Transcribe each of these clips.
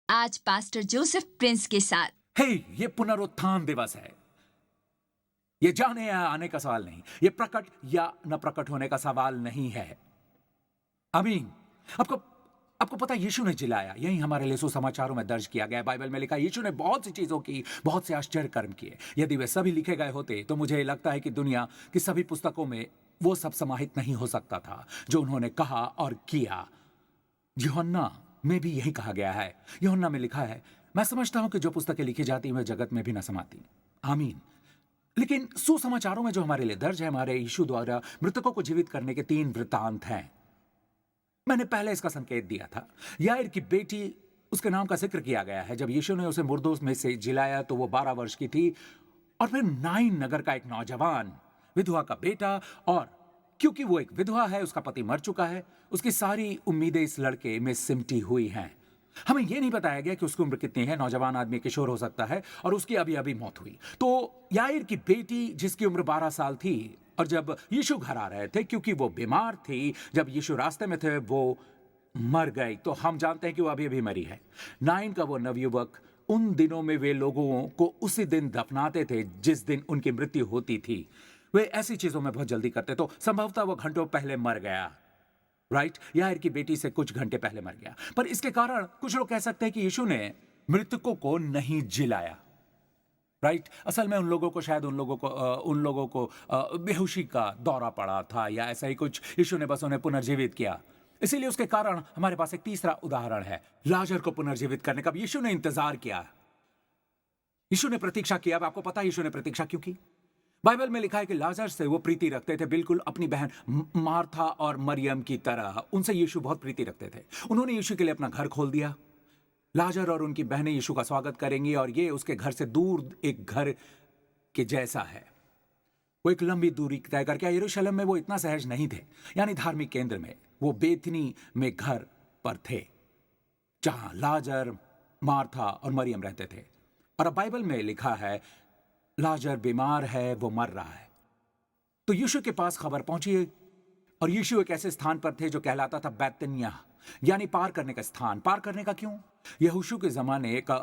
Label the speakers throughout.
Speaker 1: आज pastor Joseph Prince के साथ।
Speaker 2: हे, ये पुनरुत्थान दिवस है। ये जाने या आने का सवाल नहीं, ये प्रकट या न प्रकट होने का सवाल नहीं है। आमीन। आपको आपको पता है, यीशु ने जिलाया, यही हमारे लिए सुसमाचारों में दर्ज किया गया। बाइबल में लिखा है यीशु ने बहुत सी चीजों की, बहुत से आश्चर्य कर्म किए। यदि वे सभी लिखे गए होते तो मुझे लगता है कि दुनिया की सभी पुस्तकों में वो सब समाहित नहीं हो सकता था जो उन्होंने कहा और किया। यूहन्ना में भी यही कहा गया है। यूहन्ना में लिखा है, मैं समझता हूं कि जो पुस्तकें लिखी जाती हैं जगत में भी न समाती। आमीन। लेकिन सुसमाचारों में जो हमारे लिए दर्ज है, हमारे यीशु द्वारा मृतकों को जीवित करने के 3 वृत्तांत हैं। मैंने पहले इसका संकेत दिया था। याईर की बेटी, उसके नाम का जिक्र किया गया है। जब यीशु ने उसे मुर्दों में से जिलाया तो वो 12 वर्ष की थी। और फिर नाइन नगर का एक नौजवान, विधवा का बेटा, और क्योंकि वो एक विधवा है, उसका पति मर चुका है, उसकी सारी उम्मीदें इस लड़के में सिमटी हुई हैं। हमें यह नहीं बताया गया कि उसकी उम्र कितनी है। नौजवान आदमी किशोर हो सकता है, और उसकी अभी अभी मौत हुई। तो याईर की बेटी, जिसकी उम्र 12 साल थी, और जब यीशु घर आ रहे थे, क्योंकि वो बीमार थी, जब यीशु रास्ते में थे, वो मर गई। तो हम जानते हैं कि वो अभी अभी मरी है। नाइन का वो नवयुवक, उन दिनों में वे लोगों को उसी दिन दफनाते थे जिस दिन उनकी मृत्यु होती थी। वे ऐसी चीजों में बहुत जल्दी करते, तो संभवतः वो घंटों पहले मर गया। राइट, याईर की बेटी से कुछ घंटे पहले मर गया। पर इसके कारण कुछ लोग कह सकते हैं कि यीशु ने मृतकों को नहीं जिलाया। राइट, असल में उन लोगों को बेहोशी का दौरा पड़ा था या ऐसा ही कुछ। यीशु ने बस उन्हें पुनर्जीवित किया। इसीलिए उसके कारण हमारे पास एक तीसरा उदाहरण है, लाजर को पुनर्जीवित करने का। यीशु ने इंतजार किया, यीशु ने प्रतीक्षा किया। अब आपको पता है यीशु ने प्रतीक्षा क्यों की? बाइबल में लिखा है कि लाजर से वो प्रीति रखते थे, बिल्कुल अपनी बहन मार्था और मरियम की तरह। उनसे यीशु बहुत प्रीति रखते थे। उन्होंने यीशु के लिए अपना घर खोल दिया। लाजर और उनकी बहनें यीशु का स्वागत करेंगी, और ये उसके घर से दूर एक घर के जैसा है। वो एक लंबी दूरी तय करके, यरूशलेम में वो इतना सहज नहीं थे, यानी धार्मिक केंद्र में। वो बेथनी में घर पर थे, जहां लाजर, मार्था और मरियम रहते थे। और अब बाइबल में लिखा है लाजर बीमार है, वो मर रहा है। तो यीशु के पास खबर पहुंची, और यीशु एक ऐसे स्थान पर थे जो कहलाता था बैतनिया, यानी पार करने का स्थान। पार करने का क्यों? यहोशू के जमाने का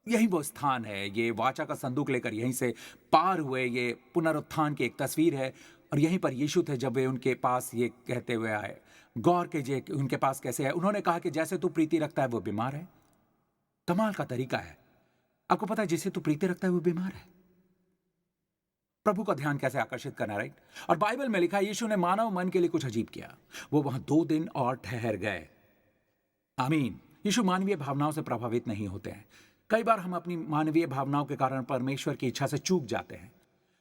Speaker 2: यही वो स्थान है। ये वाचा का संदूक लेकर यहीं से पार हुए। ये पुनरुत्थान की एक तस्वीर है, और यहीं पर यीशु थे जब वे उनके पास ये कहते हुए आए। गौर कीजिए उनके पास कैसे है। उन्होंने कहा कि जैसे तू प्रीति रखता है वो बीमार है। कमाल का तरीका है। आपको पता है, जिसे तू प्रीति रखता है वो बीमार है। प्रभु का ध्यान कैसे आकर्षित करना, राइट? और बाइबल में लिखा है यीशु ने मानव मन के लिए कुछ अजीब किया। वो वहां 2 दिन और ठहर गए। आमीन। यीशु मानवीय भावनाओं से प्रभावित नहीं होते हैं। कई बार हम अपनी मानवीय भावनाओं के कारण परमेश्वर की इच्छा से चूक जाते हैं।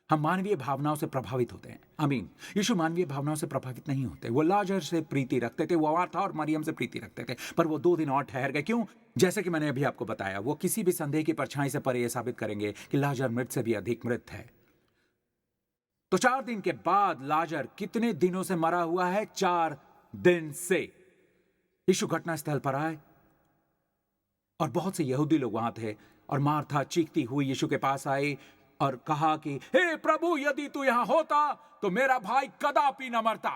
Speaker 2: हम मानवीय भावनाओं से प्रभावित होते हैं। आमीन। यीशु मानवीय भावनाओं से प्रभावित नहीं होते। वो लाजर से प्रीति रखते थे, वो मार्था और मरियम से प्रीति रखते थे, पर वो 2 दिन और ठहर गए। क्यों? जैसे कि मैंने अभी आपको बताया, वो किसी भी संदेह की परछाई से परे यह साबित करेंगे कि लाजर मृत से भी अधिक मृत है। तो 4 दिन के बाद लाजर कितने दिनों से मरा हुआ है? 4 दिन से। यीशु घटनास्थल पर आए, और बहुत से यहूदी लोग वहां थे, और मार्था चीखती हुई यीशु के पास आई और कहा कि हे प्रभु, यदि तू यहां होता तो मेरा भाई कदापि न मरता।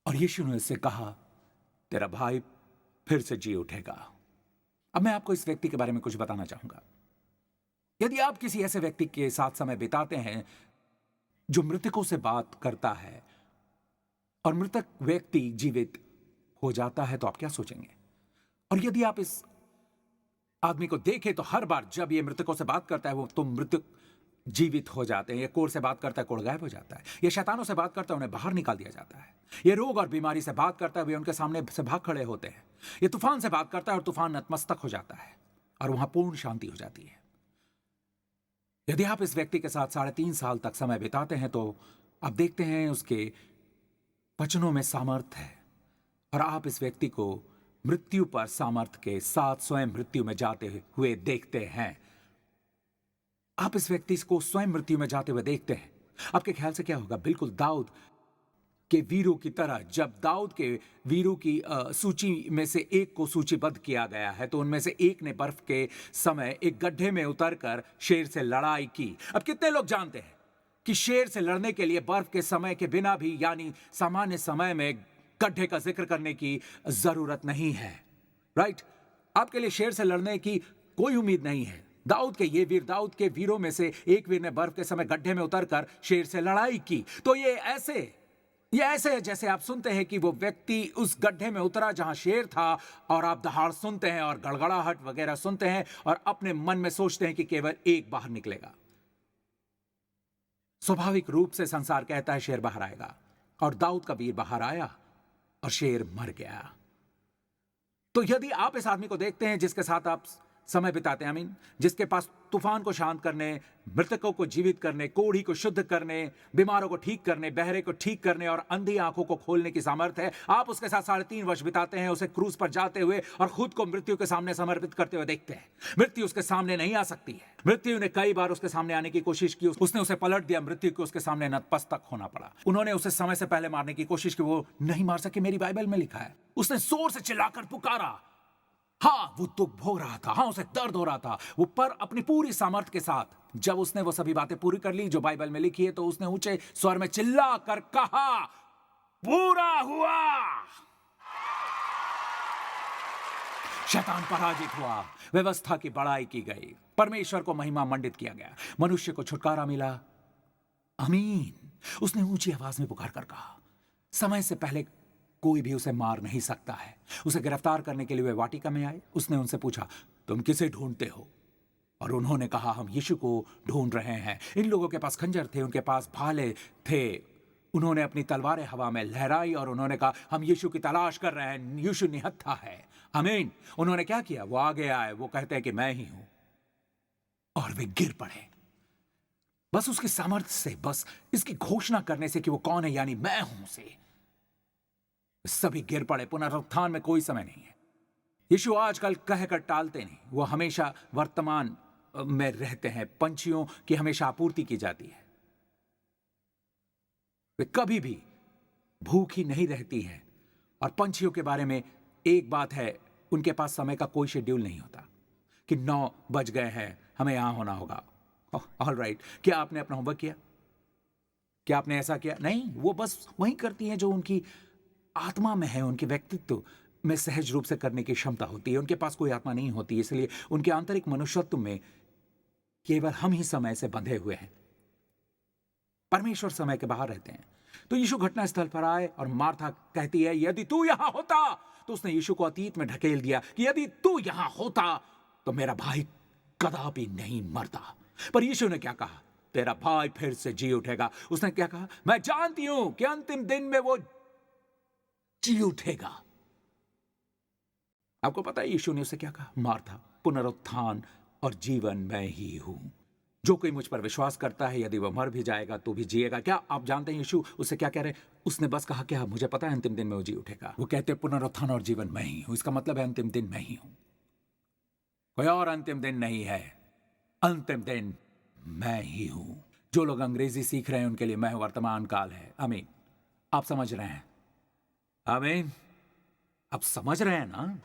Speaker 2: और यीशु ने उससे कहा, तेरा भाई फिर से जी उठेगा। अब मैं आपको इस व्यक्ति के बारे में कुछ बताना चाहूंगा। यदि आप किसी ऐसे व्यक्ति के साथ समय बिताते हैं जो मृतकों से बात करता है, और मृतक व्यक्ति जीवित हो जाता है, तो आप क्या सोचेंगे? और यदि आप इस आदमी को देखें तो हर बार जब ये मृतकों से बात करता है वो तो मृतक जीवित हो जाते हैं। ये कोढ़ से बात करता है, कोढ़ गायब हो जाता है। ये शैतानों से बात करता है, उन्हें बाहर निकाल दिया जाता है। ये रोग और बीमारी से बात करता है, वे उनके सामने से भाग खड़े होते हैं। ये तूफान से बात करता है, और तूफान नतमस्तक हो जाता है, और वहां पूर्ण शांति हो जाती है। यदि आप इस व्यक्ति के साथ 3.5 साल तक समय बिताते हैं तो आप देखते हैं उसके वचनों में सामर्थ्य है, और आप इस व्यक्ति को मृत्यु पर सामर्थ्य के साथ स्वयं मृत्यु में जाते हुए देखते हैं। आप इस व्यक्ति को स्वयं मृत्यु में जाते हुए देखते हैं। आपके ख्याल से क्या होगा? बिल्कुल दाऊद के वीरों की तरह। जब दाऊद के वीरों की सूची में से एक को सूचीबद्ध किया गया है, तो उनमें से एक ने बर्फ के समय एक गड्ढे में उतरकर शेर से लड़ाई की। अब कितने लोग जानते हैं कि शेर से लड़ने के लिए बर्फ के समय के बिना भी, यानी सामान्य समय में, गड्ढे का जिक्र करने की जरूरत नहीं है, राइट? आपके लिए शेर से लड़ने की कोई उम्मीद नहीं है। दाऊद के वीरों में से एक वीर ने बर्फ के समय गड्ढे में उतरकर शेर से लड़ाई की। तो ये ऐसे है जैसे आप सुनते हैं कि वो व्यक्ति उस गड्ढे में उतरा जहां शेर था, और आप दहाड़ सुनते हैं और गड़गड़ाहट वगैरह सुनते हैं और अपने मन में सोचते हैं कि केवल एक बाहर निकलेगा। स्वाभाविक रूप से संसार कहता है शेर बाहर आएगा, और दाऊद का वीर बाहर आया और शेर मर गया। तो यदि आप इस आदमी को देखते हैं जिसके साथ आप समय बिताते हैं, जिसके पास तूफान को शांत करने, मृतकों को जीवित करने, कोढ़ी को शुद्ध करने, बीमारों को ठीक करने, बहरे को ठीक करने और अंधी आंखों को खोलने की सामर्थ्य है, आप उसके साथ 3.5 वर्ष बिताते हैं, उसे क्रूस पर जाते हुए और खुद को मृत्यु के सामने समर्पित करते हुए देखते हैं। मृत्यु उसके सामने नहीं आ सकती है। मृत्यु ने कई बार उसके सामने आने की कोशिश की, उसने उसे पलट दिया। मृत्यु को उसके सामने नतमस्तक होना पड़ा। उन्होंने उसे समय से पहले मारने की कोशिश की, वो नहीं मार सके। मेरी बाइबल में लिखा है उसने जोर से चिल्लाकर पुकारा। हाँ, वो दुख भोग रहा था, हाँ उसे दर्द हो रहा था, वो पर अपनी पूरी सामर्थ्य के साथ जब उसने वो सभी बातें पूरी कर ली जो बाइबल में लिखी है, तो उसने ऊंचे स्वर में चिल्ला कर कहा, पूरा हुआ। शैतान पराजित हुआ, व्यवस्था की बड़ाई की गई, परमेश्वर को महिमा मंडित किया गया, मनुष्य को छुटकारा मिला। आमीन। उसने ऊंची आवाज में पुकार कर कहा। समय से पहले कोई भी उसे मार नहीं सकता है। उसे गिरफ्तार करने के लिए वे वाटिका में आए। उसने उनसे पूछा, तुम किसे ढूंढते हो? और उन्होंने कहा, हम यीशु को ढूंढ रहे हैं। इन लोगों के पास खंजर थे, उनके पास भाले थे। उन्होंने अपनी तलवारें हवा में लहराई और उन्होंने कहा, हम यीशु की तलाश कर रहे हैं, यीशु निहत्था है। आमीन। उन्होंने क्या किया? वो आगे आए, वो कहते हैं कि मैं ही हूं, और वे गिर पड़े। बस उसकी सामर्थ्य से, बस इसकी घोषणा करने से कि वो कौन है, यानी मैं हूं से, सभी गिर पड़े। पुनरुत्थान में कोई समय नहीं है। यीशु आजकल कहकर टालते नहीं, वो हमेशा वर्तमान में रहते हैं। पंछियों की हमेशा आपूर्ति की जाती है, वे कभी भी भूखी नहीं रहती हैं। और पंछियों के बारे में एक बात है, उनके पास समय का कोई शेड्यूल नहीं होता कि 9 बज गए हैं, हमें यहां होना होगा। All right. क्या आपने अपना होमवर्क किया? क्या आपने ऐसा किया? नहीं, वो बस वही करती हैं जो उनकी आत्मा में है, उनके व्यक्तित्व में सहज रूप से करने की क्षमता होती है। उनके पास कोई आत्मा नहीं होती, इसलिए उनके आंतरिक मनुष्यत्व में केवल हम ही समय से बंधे हुए हैं। परमेश्वर समय के बाहर रहते हैं। तो यीशु घटनास्थल पर आए और मार्था कहती है, यदि तू यहां होता, तो उसने यीशु को अतीत में ढकेल दिया कि यदि तू यहां होता तो मेरा भाई कदापि नहीं मरता। पर यीशु ने क्या कहा? तेरा भाई फिर से जी उठेगा। उसने क्या कहा? मैं जानती हूं कि अंतिम दिन में वो जी उठेगा। आपको पता है यीशु ने उसे क्या कहा? मार्था, पुनरुत्थान और जीवन मैं ही हूं। जो कोई मुझ पर विश्वास करता है, यदि वह मर भी जाएगा तो भी जिएगा। क्या आप जानते हैं यीशु उससे क्या कह रहे हैं? उसने बस कहा, क्या मुझे पता है अंतिम दिन में वो जी उठेगा। वो कहते हैं पुनरुत्थान और जीवन मैं ही हूं। इसका मतलब है अंतिम दिन मैं ही हूं, कोई और अंतिम दिन नहीं है। अंतिम दिन मैं ही हूं। जो लोग अंग्रेजी सीख रहे हैं उनके लिए मैं वर्तमान काल है। आमीन। आप समझ रहे हैं? आमीन। आप समझ रहे हैं ना?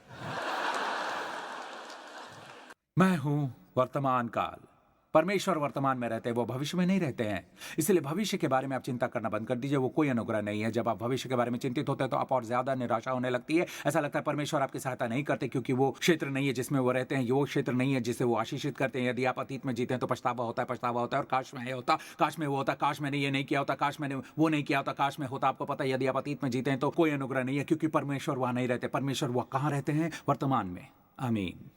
Speaker 2: मैं हूं वर्तमान काल। परमेश्वर वर्तमान में रहते हैं, वो भविष्य में नहीं रहते हैं। इसलिए भविष्य के बारे में आप चिंता करना बंद कर दीजिए, वो कोई अनुग्रह नहीं है। जब आप भविष्य के बारे में चिंतित होते हैं तो आप और ज्यादा निराशा होने लगती है। ऐसा लगता है परमेश्वर आपकी सहायता नहीं करते, क्योंकि वो क्षेत्र नहीं है जिसमें वो रहते हैं, वो क्षेत्र नहीं है जिसे वो आशीषित करते हैं। यदि आप अतीत में जीते हैं तो पछतावा होता है और काश में ये होता, काश में वो होता, काश मैंने ये नहीं किया होता, काश मैंने वो नहीं किया होता, काश में होता। आपको पता है यदि आप अतीत में जीते हैं तो कोई अनुग्रह नहीं है, क्योंकि परमेश्वर वहां नहीं रहते। परमेश्वर वह कहां रहते हैं? वर्तमान में। आमीन,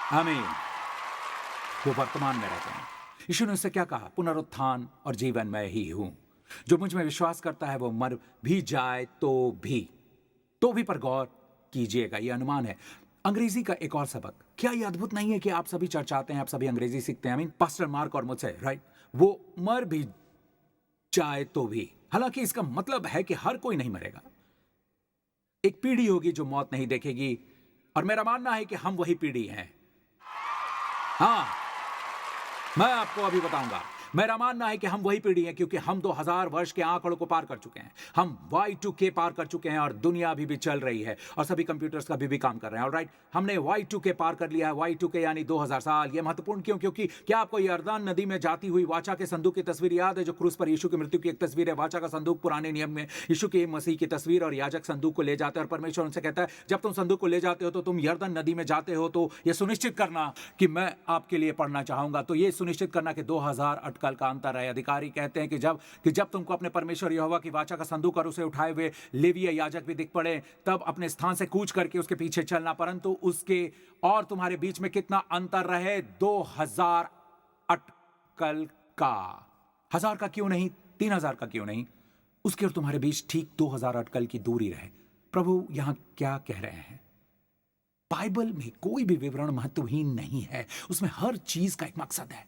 Speaker 2: आमीन। वो वर्तमान में रहते हैं। यीशु ने उससे क्या कहा? पुनरुत्थान और जीवन मैं ही हूं। जो मुझ में विश्वास करता है वो मर भी जाए तो भी पर गौर कीजिएगा। ये अनुमान है। अंग्रेजी का एक और सबक। क्या ये अद्भुत नहीं है कि आप सभी चर्चाते हैं, आप सभी अंग्रेजी सीखते हैं? आई मीन पास्टर मार्क और मुझसे, राइट? वो मर भी जाए तो भी, हालांकि इसका मतलब है कि हर कोई नहीं मरेगा। एक पीढ़ी होगी जो मौत नहीं देखेगी, और मेरा मानना है कि हम वही पीढ़ी हैं। हाँ, मैं आपको अभी बताऊंगा। मेरा मानना है कि हम वही पीढ़ी हैं, क्योंकि हम 2000 वर्ष के आंकड़ों को पार कर चुके हैं। हम Y2K पार कर चुके हैं और दुनिया अभी भी चल रही है और सभी कंप्यूटर्स का भी काम कर रहे हैं। ऑलराइट, हमने Y2K पार कर लिया है। Y2K यानी 2000 साल। यह महत्वपूर्ण क्यों? क्योंकि क्या आपको यरदन नदी में जाती हुई वाचा के संदूक की तस्वीर याद है, जो क्रूस पर यीशु की मृत्यु की एक तस्वीर है? वाचा का संदूक पुराने नियम में यीशु के मसीह की तस्वीर, और याजक संदूक को ले जाते हैं और परमेश्वर उनसे कहता है, जब तुम संदूक को ले जाते हो तो तुम यरदन नदी में जाते हो तो यह सुनिश्चित करना कि मैं आपके लिए पढ़ना चाहूंगा। तो यह सुनिश्चित करना कि 2000 अटकल का अंतर है। अधिकारी कहते हैं कि जब तुमको अपने परमेश्वर यहोवा की वाचा का संदूक और उसे उठाए हुए लेवीय याजक भी दिख पड़े, तब अपने स्थान से कूच करके उसके पीछे चलना, परंतु उसके और तुम्हारे बीच में कितना अंतर रहे? 2000 अटकल का। 1000 का क्यों नहीं? 3000 का क्यों नहीं? उसके और तुम्हारे बीच ठीक 2000 अटकल की दूरी रहे। प्रभु यहां क्या कह रहे हैं? बाइबल में कोई भी विवरण महत्वहीन नहीं है, उसमें हर चीज का एक मकसद है,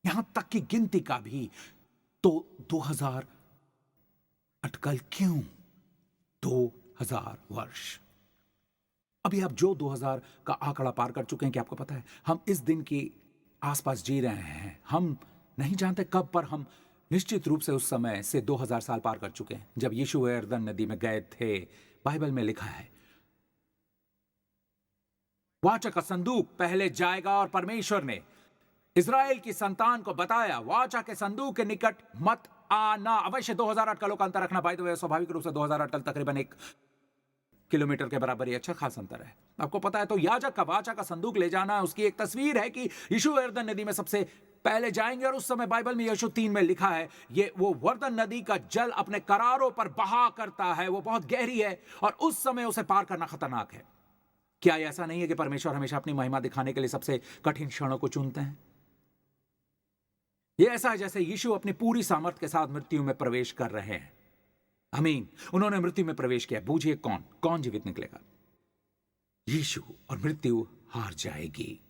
Speaker 2: यहां तक कि गिनती का भी। तो 2000 अटकल क्यों? 2000 वर्ष। अभी आप जो 2000 का आंकड़ा पार कर चुके हैं, क्या आपको पता है हम इस दिन के आसपास जी रहे हैं? हम नहीं जानते कब, पर हम निश्चित रूप से उस समय से 2000 साल पार कर चुके हैं जब यीशु यरदन नदी में गए थे। बाइबल में लिखा है, वाचा का संदूक पहले जाएगा, और परमेश्वर ने इज़राइल की संतान को बताया, वाचा के संदूक के निकट मत आना। अवश्य 2000 अटकलों का अंतर रखना। बाय द वे, स्वाभाविक रूप से 2000 अटकल तकरीबन 1 किलोमीटर के बराबर ही अच्छा खास अंतर है, आपको पता है। तो याजक का वाचा का संदूक ले जाना, उसकी एक तस्वीर है कि यीशु यरदन नदी में सबसे पहले जाएंगे। और उस समय बाइबल में यीशु 3 में लिखा है, ये वो यरदन नदी का जल अपने करारों पर बहा करता है, वो बहुत गहरी है और उस समय उसे पार करना खतरनाक है। क्या ऐसा नहीं है कि परमेश्वर हमेशा अपनी महिमा दिखाने के लिए सबसे कठिन क्षणों को चुनते हैं? यह ऐसा है जैसे यीशु अपनी पूरी सामर्थ के साथ मृत्यु में प्रवेश कर रहे हैं। आमीन। उन्होंने मृत्यु में प्रवेश किया। बूझिए कौन जीवित निकलेगा? यीशु। और मृत्यु हार जाएगी।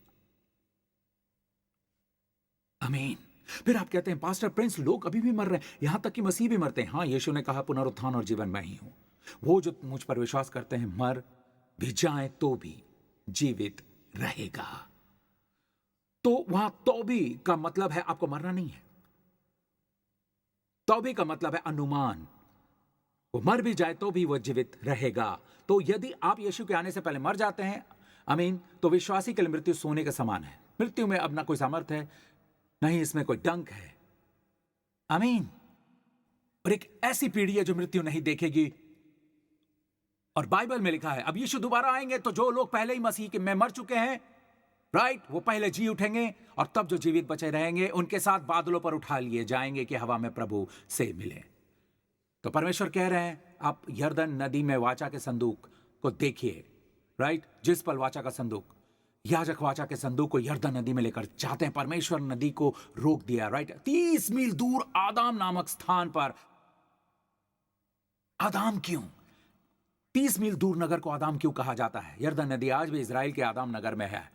Speaker 2: आमीन। फिर आप कहते हैं, पास्टर प्रिंस, लोग अभी भी मर रहे हैं, यहां तक कि मसीह भी मरते हैं। हाँ, यीशु ने कहा, पुनरुत्थान और जीवन मैं ही हूं। वो जो मुझ पर विश्वास करते हैं मर भी जाए तो भी जीवित रहेगा। तो वहां तौबी का मतलब है आपको मरना नहीं है। तौबी का मतलब है अनुमान। वो मर भी जाए तो भी वो जीवित रहेगा। तो यदि आप यीशु के आने से पहले मर जाते हैं, आमीन, तो विश्वासी के लिए मृत्यु सोने के समान है। मृत्यु में अब ना कोई सामर्थ है, नहीं इसमें कोई डंक है। आमीन। और एक ऐसी पीढ़ी है जो मृत्यु नहीं देखेगी। और बाइबल में लिखा है, अब यीशु दोबारा आएंगे तो जो लोग पहले ही मसीह के में मर चुके हैं, राइट, वो पहले जी उठेंगे और तब जो जीवित बचे रहेंगे उनके साथ बादलों पर उठा लिए जाएंगे कि हवा में प्रभु से मिले। तो परमेश्वर कह रहे हैं, आप यरदन नदी में वाचा के संदूक को देखिए, राइट। जिस पल वाचा का संदूक, याजक वाचा के संदूक को यरदन नदी में लेकर जाते हैं, परमेश्वर नदी को रोक दिया, राइट। 30 मील दूर आदाम नामक स्थान पर। आदाम क्यों? 30 मील दूर नगर को आदाम क्यों कहा जाता है? यरदन नदी आज भी इजराइल के आदाम नगर में है।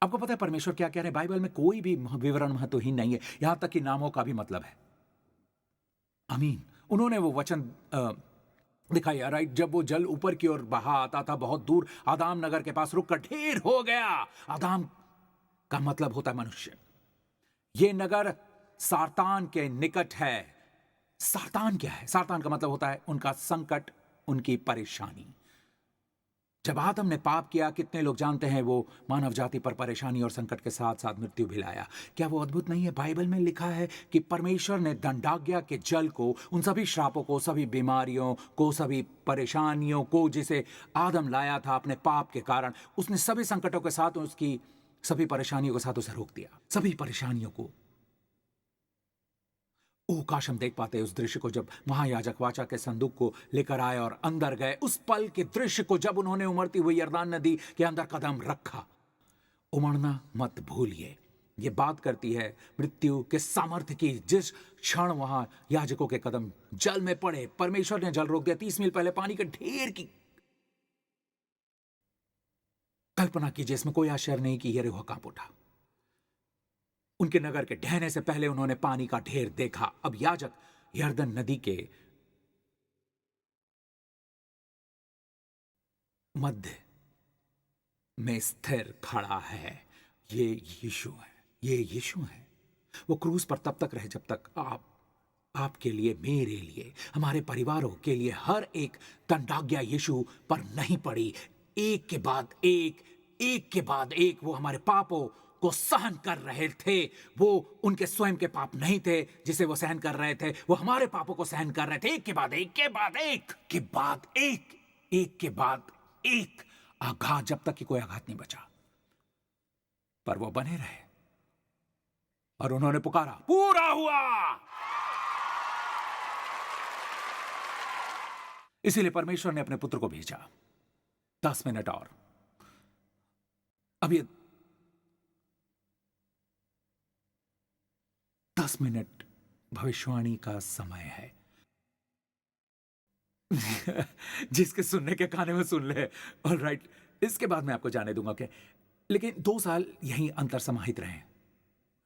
Speaker 2: आपको पता है परमेश्वर क्या कह रहे हैं? बाइबल में कोई भी विवरण महत्वहीन नहीं है, यहां तक कि नामों का भी मतलब है। आमीन। उन्होंने वो वचन दिखाया, राइट। जब वो जल ऊपर की ओर बहा आता था बहुत दूर, आदाम नगर के पास रुककर ढेर हो गया। आदाम का मतलब होता है मनुष्य। ये नगर सातान के निकट है। सातान क्या है? सातान का मतलब होता है उनका संकट, उनकी परेशानी। जब आदम ने पाप किया, कितने लोग जानते हैं, वो मानव जाति पर परेशानी और संकट के साथ साथ मृत्यु भी लाया। क्या वो अद्भुत नहीं है? बाइबल में लिखा है कि परमेश्वर ने दंडाज्ञा के जल को, उन सभी श्रापों को, सभी बीमारियों को, सभी परेशानियों को जिसे आदम लाया था अपने पाप के कारण, उसने सभी संकटों के साथ, उसकी सभी परेशानियों के साथ उसे रोक दिया। सभी परेशानियों को। ओ काश हम देख पाते उस दृश्य को जब महायाजक वाचा के संदूक को लेकर आए और अंदर गए। उस पल के दृश्य को जब उन्होंने उमड़ती हुई यरदान नदी के अंदर कदम रखा। उमड़ना मत भूलिए। ये बात करती है मृत्यु के सामर्थ्य की। जिस क्षण वहां याजकों के कदम जल में पड़े, परमेश्वर ने जल रोक दिया। 30 मील पहले पानी के ढेर की कल्पना कीजिए। इसमें कोई आश्चर्य नहीं कि यरीहो कांप उठा। उनके नगर के ढहने से पहले उन्होंने पानी का ढेर देखा। अब याजक यरदन नदी के मध्य में स्थिर खड़ा है। ये यीशु है। ये यीशु है। वो क्रूस पर तब तक रहे जब तक आपके लिए, मेरे लिए, हमारे परिवारों के लिए हर एक दंडाज्ञा यीशु पर नहीं पड़ी। एक के बाद एक, एक के बाद एक वो हमारे पापों को सहन कर रहे थे। वो उनके स्वयं के पाप नहीं थे जिसे वो सहन कर रहे थे, वो हमारे पापों को सहन कर रहे थे। एक के बाद एक के बाद एक के बाद एक, एक के बाद एक आघात, जब तक कि कोई आघात नहीं बचा। पर वो बने रहे और उन्होंने पुकारा, पूरा हुआ। इसीलिए परमेश्वर ने अपने पुत्र को भेजा। 10 मिनट और। अब ये 10 मिनट भविष्यवाणी का समय है। जिसके सुनने के काने में सुन ले। ऑलराइट, इसके बाद मैं आपको जाने दूंगा कि लेकिन 2 साल यहीं अंतर समाहित रहे।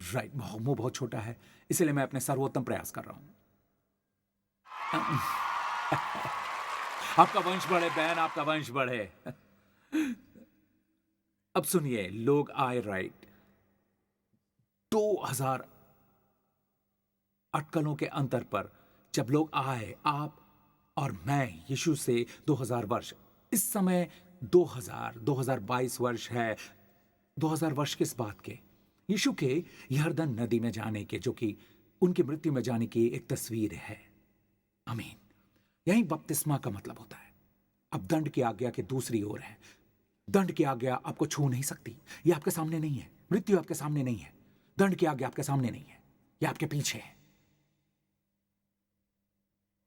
Speaker 2: राइट, मुंह बहुत छोटा है, इसलिए मैं अपने सर्वोत्तम प्रयास कर रहा हूं। आपका वंश बढ़े बहन, आपका वंश बढ़े। अब सुनिए, लोग आए, राइट, 2000 अटकलों के अंतर पर जब लोग आए, आप और मैं यीशु से 2000 वर्ष, इस समय 2022 वर्ष है। 2000 वर्ष किस बात के? यीशु के यरदन नदी में जाने के, जो कि उनकी मृत्यु में जाने की एक तस्वीर है। आमीन। यही बपतिस्मा का मतलब होता है। अब दंड की आज्ञा के दूसरी ओर है। दंड की आज्ञा आपको छू नहीं सकती, ये आपके सामने नहीं है। मृत्यु आपके सामने नहीं है, दंड की आज्ञा आपके सामने नहीं है, ये आपके पीछे है।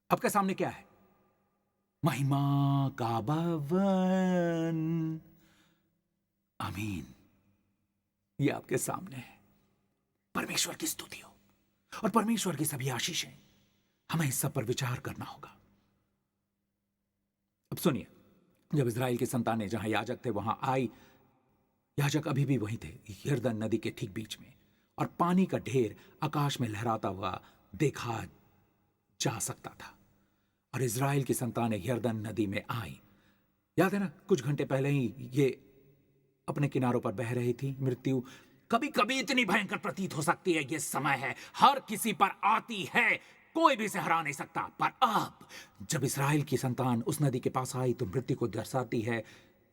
Speaker 2: आपके सामने क्या है? महिमा का भवन। आमीन। ये आपके सामने है। परमेश्वर की स्तुति हो और परमेश्वर की सभी आशीषें। हमें इस सब पर विचार करना होगा। अब सुनिए, जब इजराइल की संतानें जहां याजक थे वहां आई, याजक अभी भी वहीं थे, यरदन नदी के ठीक बीच में, और पानी का ढेर आकाश में लहराता हुआ देखा जा सकता था। और इजराइल की संतानें यरदन नदी में आई। याद है ना, कुछ घंटे पहले ही ये अपने किनारों पर बह रही थी। मृत्यु कभी कभी इतनी भयंकर प्रतीत हो सकती है, ये समय है, हर किसी पर आती है, कोई भी इसे हरा नहीं सकता। पर अब जब इस्राएल की संतान उस नदी के पास आई तो मृत्यु को दर्शाती है,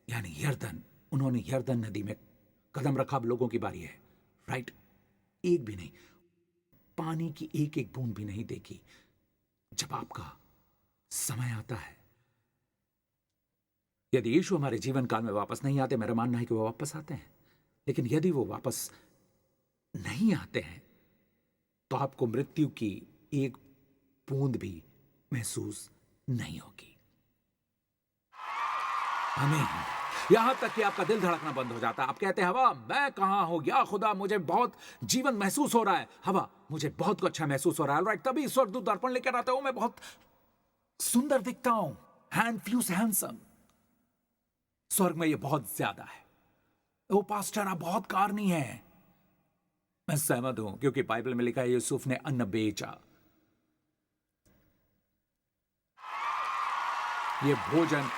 Speaker 2: यानी यरदन। उन्होंने यरदन नदी में कदम रखा। अब लोगों की बारी है, राइट। एक भी नहीं, पानी की एक एक बूंद भी नहीं देखी। जब आपका समय आता है, यदि यीशु हमारे जीवन काल में वापस नहीं आते, मेरा मानना है कि वो वापस आते हैं, लेकिन यदि वो वापस नहीं आते हैं तो आपको मृत्यु की एक बूंद भी महसूस नहीं होगी। आमीन। यहां तक कि आपका दिल धड़कना बंद हो जाता है। आप कहते हैं, हवा मैं कहां हूं? या खुदा, मुझे बहुत जीवन महसूस हो रहा है। हवा, मुझे बहुत अच्छा महसूस हो रहा है। राइट, तभी स्वर्गदूत दर्पण लेकर आते हो, मैं बहुत सुंदर दिखता हूं, हैंडफ्यूज हैंडसम। स्वर्ग में ये बहुत ज्यादा है। वो पास्टर, आप बहुत कारनी है। मैं सहमत हूं, क्योंकि बाइबल में लिखा है यूसुफ ने अन्न बेचा। ये भोजन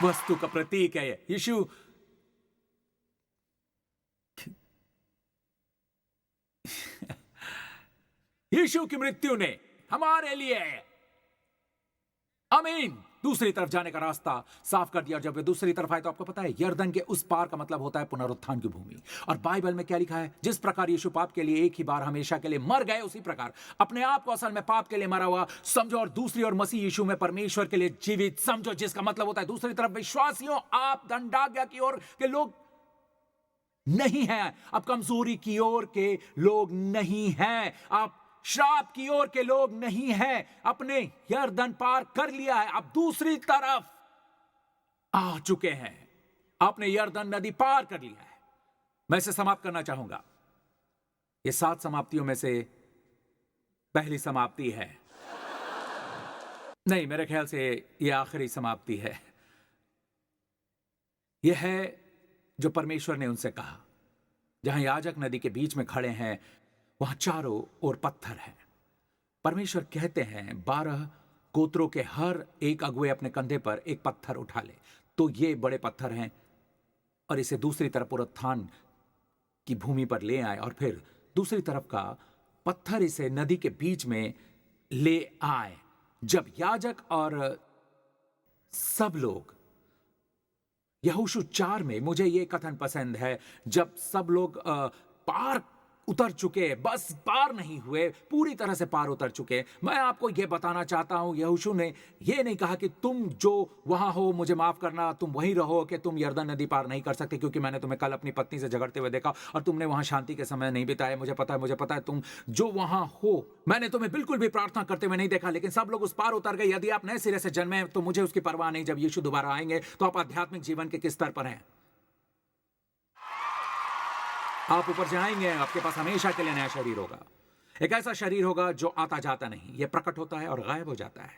Speaker 2: वस्तु का प्रतीक है। यीशु यीशु की मृत्यु ने हमारे लिए, आमीन, दूसरी तरफ जाने का रास्ता साफ कर दिया। जब वे दूसरी तरफ आए तो आपको पता है, यरदन के उस पार का मतलब होता है पुनरुत्थान की भूमि। और बाइबल में क्या लिखा है? जिस प्रकार यीशु पाप के लिए एक ही बार हमेशा के लिए मर गए, उसी प्रकार अपने आप को असल में पाप के लिए मरा हुआ समझो, और दूसरी ओर मसीह यीशु में परमेश्वर के लिए जीवित समझो, जिसका मतलब होता है दूसरी तरफ विश्वासियों, आप दंडाज्ञा की ओर के लोग नहीं हैं, आप कमजोरी की ओर के लोग नहीं हैं, आप श्राप की ओर के लोग नहीं हैं। अपने यरदन पार कर लिया है, आप दूसरी तरफ आ चुके हैं। आपने यरदन नदी पार कर लिया है। मैं इसे समाप्त करना चाहूंगा। ये 7 समाप्तियों में से पहली समाप्ति है। नहीं, मेरे ख्याल से ये आखिरी समाप्ति है। यह है जो परमेश्वर ने उनसे कहा। जहां याजक नदी के बीच में खड़े हैं, वहां चारों ओर पत्थर है। परमेश्वर कहते हैं 12 गोत्रों के हर एक अगुए अपने कंधे पर एक पत्थर उठा ले। तो ये बड़े पत्थर हैं, और इसे दूसरी तरफ पुनरुत्थान की भूमि पर ले आए, और फिर दूसरी तरफ का पत्थर इसे नदी के बीच में ले आए। जब याजक और सब लोग, यहोशू 4 में मुझे यह कथन पसंद है, जब सब लोग पार उतर चुके, बस पार नहीं हुए, पूरी तरह से पार उतर चुके। मैं आपको यह बताना चाहता हूं, यहोशू ने यह नहीं कहा कि तुम जो वहां हो मुझे माफ करना, तुम वहीं रहो, कि तुम यरदन नदी पार नहीं कर सकते क्योंकि मैंने तुम्हें कल अपनी पत्नी से झगड़ते हुए देखा और तुमने वहां शांति के समय नहीं बिताए। मुझे पता है तुम जो वहां हो, मैंने तुम्हें बिल्कुल भी प्रार्थना करते हुए नहीं देखा, लेकिन सब लोग उस पार उतर गए। यदि आप नए सिरे से जन्मे तो मुझे उसकी परवाह नहीं। जब यीशु दोबारा आएंगे तो आप आध्यात्मिक जीवन के किस स्तर पर हैं? आप ऊपर जाएंगे, आपके पास हमेशा के लिए नया शरीर होगा। एक ऐसा शरीर होगा जो आता जाता नहीं, यह प्रकट होता है और गायब हो जाता है।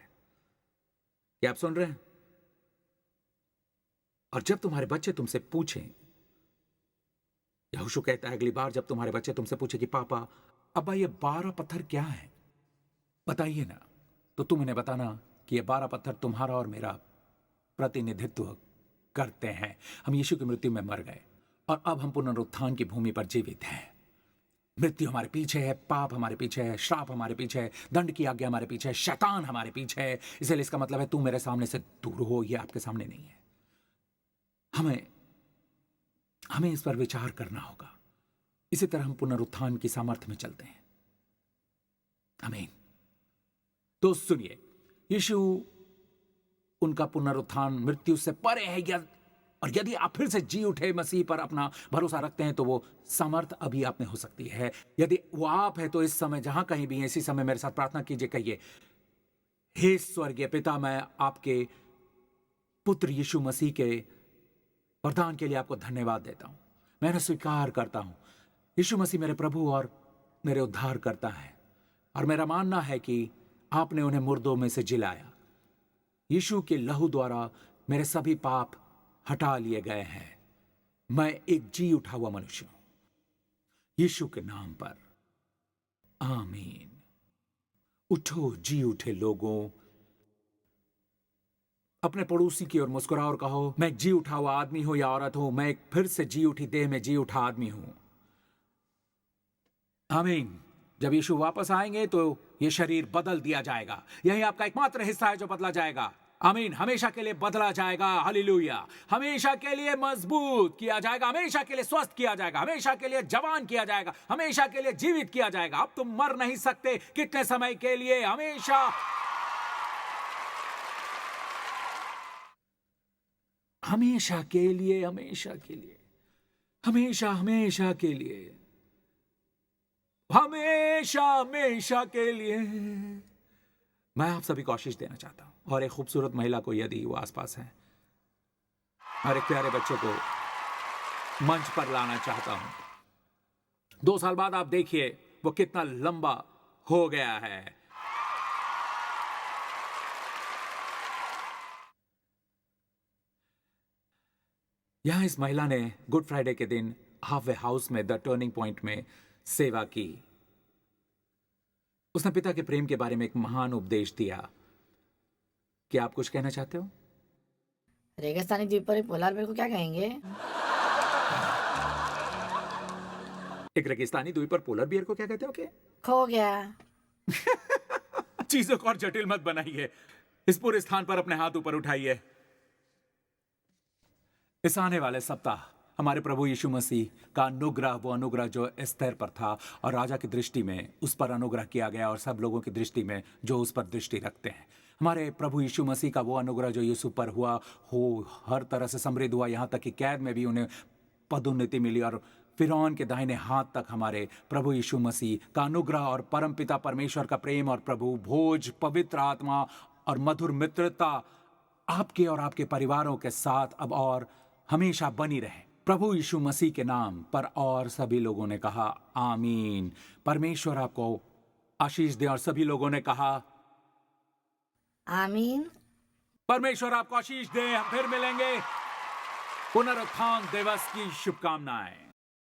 Speaker 2: क्या आप सुन रहे हैं? और जब तुम्हारे बच्चे तुमसे पूछें, यहोशू कहता है अगली बार जब तुम्हारे बच्चे तुमसे पूछे कि पापा अब्बा ये 12 पत्थर क्या है, बताइए ना, तो तुम उन्हें बताना कि ये 12 पत्थर तुम्हारा और मेरा प्रतिनिधित्व करते हैं। हम यीशु की मृत्यु में मर गए और अब हम पुनरुत्थान की भूमि पर जीवित हैं। मृत्यु हमारे पीछे है, पाप हमारे पीछे है, श्राप हमारे पीछे है, दंड की आज्ञा हमारे पीछे है, शैतान हमारे पीछे है। इसलिए इसका मतलब है तू मेरे सामने से दूर हो, ये आपके सामने नहीं है। हमें इस पर विचार करना होगा। इसी तरह हम पुनरुत्थान की सामर्थ्य में चलते हैं। आमीन। तो सुनिए, यीशु, उनका पुनरुत्थान मृत्यु से परे है, और यदि आप फिर से जी उठे मसीह पर अपना भरोसा रखते हैं तो वो सामर्थ अभी आप में हो सकती है। यदि वो आप है तो इस समय जहां कहीं भी है, इसी समय मेरे साथ प्रार्थना कीजिए, कहिए, हे स्वर्गीय पिता, मैं आपके पुत्र यीशु मसीह के वरदान के लिए आपको धन्यवाद देता हूं। मैं उन्हें स्वीकार करता हूं। यीशु मसीह मेरे प्रभु और मेरे उद्धार करता है, और मेरा मानना है कि आपने उन्हें मुर्दों में से जिलाया। यीशु के लहू द्वारा मेरे सभी पाप हटा लिए गए हैं। मैं एक जी उठा हुआ मनुष्य हूं। यीशु के नाम पर आमीन। उठो जी उठे लोगों, अपने पड़ोसी की ओर मुस्कुराओ और कहो, मैं जी उठा हुआ आदमी हूं या औरत हूं, मैं एक फिर से जी उठी देह में जी उठा आदमी हूं। आमीन। जब यीशु वापस आएंगे तो यह शरीर बदल दिया जाएगा। यही आपका एकमात्र हिस्सा है जो बदला जाएगा। आमीन। हमेशा के लिए बदला जाएगा। हालेलुया। हमेशा के लिए मजबूत किया जाएगा, हमेशा के लिए स्वस्थ किया जाएगा, हमेशा के लिए जवान किया जाएगा, हमेशा के लिए जीवित किया जाएगा। अब तुम मर नहीं सकते। कितने समय के लिए? हमेशा। हमेशा के लिए, हमेशा के लिए, हमेशा हमेशा के लिए, हमेशा हमेशा के लिए। मैं आप सभी को आशीष देना चाहता हूं, और एक खूबसूरत महिला को यदि वो आसपास है, और एक प्यारे बच्चे को मंच पर लाना चाहता हूं। 2 साल बाद आप देखिए वो कितना लंबा हो गया है। यहां इस महिला ने गुड फ्राइडे के दिन हाफवे हाउस में द टर्निंग पॉइंट में सेवा की। उसने पिता के प्रेम के बारे में एक महान उपदेश दिया। क्या आप कुछ कहना चाहते हो?
Speaker 3: रेगिस्तानी द्वीप पर एक पोलार बेर को क्या कहेंगे?
Speaker 2: एक रेगिस्तानी द्वीप पर पोलर बियर को क्या कहते हो? क्या
Speaker 3: खो गया।
Speaker 2: चीजों को और जटिल मत बनाइए। इस पूरे स्थान पर अपने हाथ ऊपर उठाइए। इस आने वाले सप्ताह हमारे प्रभु यीशु मसीह का अनुग्रह, वो अनुग्रह जो एस्थर पर था और राजा की दृष्टि में उस पर अनुग्रह किया गया, और सब लोगों की दृष्टि में जो उस पर दृष्टि रखते हैं, हमारे प्रभु यीशु मसीह का वो अनुग्रह जो यूसुफ पर हुआ हो, हर तरह से समृद्ध हुआ, यहाँ तक कि कैद में भी उन्हें पदोन्नति मिली, और फिरौन के दाहिने हाथ तक हमारे प्रभु यीशु मसीह का अनुग्रह और परमपिता परमेश्वर का प्रेम और प्रभु भोज, पवित्र आत्मा और मधुर मित्रता आपके और आपके परिवारों के साथ अब और हमेशा बनी रहे, प्रभु यीशु मसीह के नाम पर। और सभी लोगों ने कहा आमीन। परमेश्वर आपको आशीष दे। और सभी लोगों ने कहा
Speaker 3: आमीन।
Speaker 2: परमेश्वर आपको आशीष दे। हम फिर मिलेंगे। पुनरुत्थान दिवस की शुभकामनाएं।